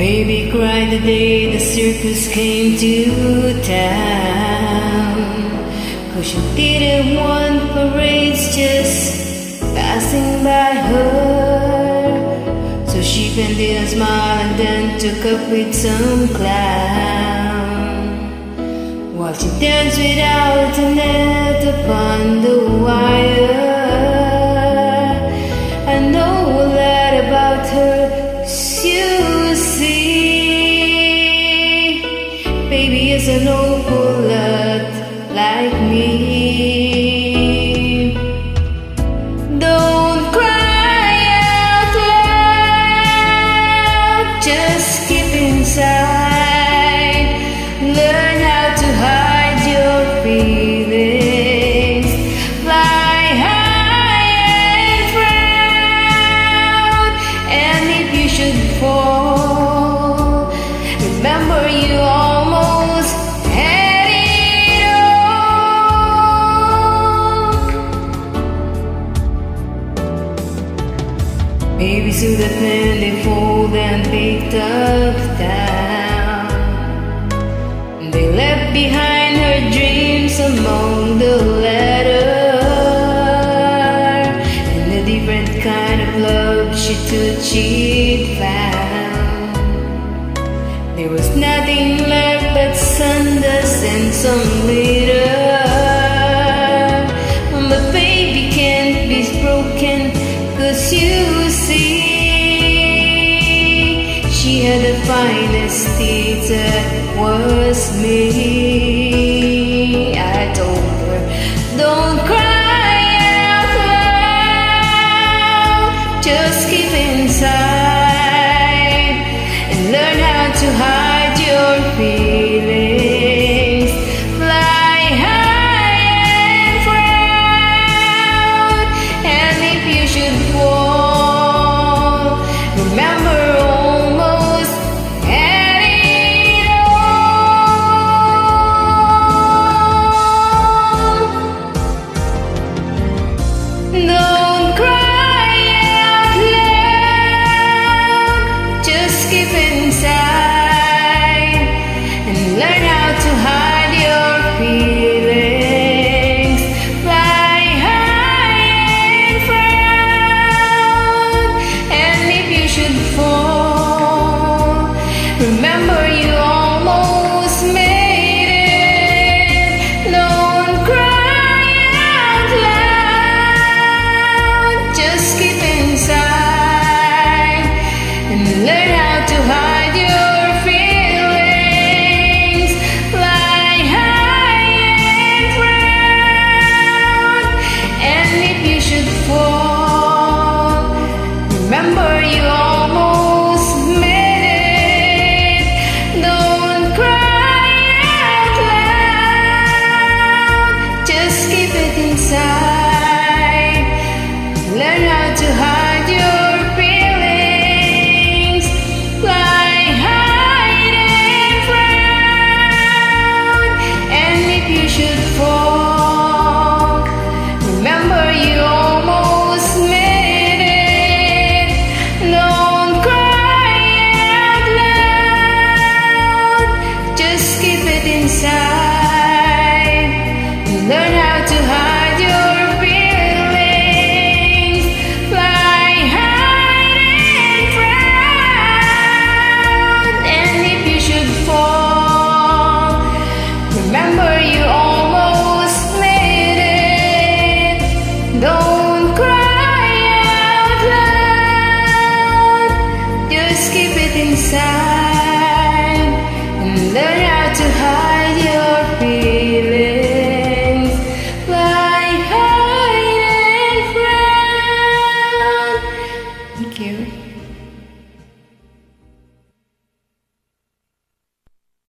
baby cried the day the circus came to town, 'cause she didn't want parades just passing by her. So she painted a smile and then took up with some clown, while she danced without a net upon the wire. I know a lot about her, you see. Baby is an awful lot like me. Don't cry out loud, just keep inside. Learn how to hide your feelings. Fly high and proud, and if you should fall, remember you almost had it all. Baby stood at plentiful and picked up down. They left behind her dreams among the latter, and a different kind of love she thought she'd found. There was nothing left but sawdust and some glitter. But baby can't be broken, 'cause you see, she had the finest teeth that was me. I told her, don't cry out loud, just keep inside and learn how to hide your feelings. Fly high and proud, and if you should fall, remember almost had it all. Don't cry out loud, just keep inside and learn how to hide your feelings. Fly high and proud, and if you should fall, remember you almost made it. Don't cry out loud, just keep inside and learn how to hide your feelings. Fly high and proud, and if you should fall, remember you almost made it. Don't cry out loud, just keep it inside. Learn how to hide your feelings. Fly high and proud, and if you should fall, remember you almost made it. Don't cry out loud, just keep it inside.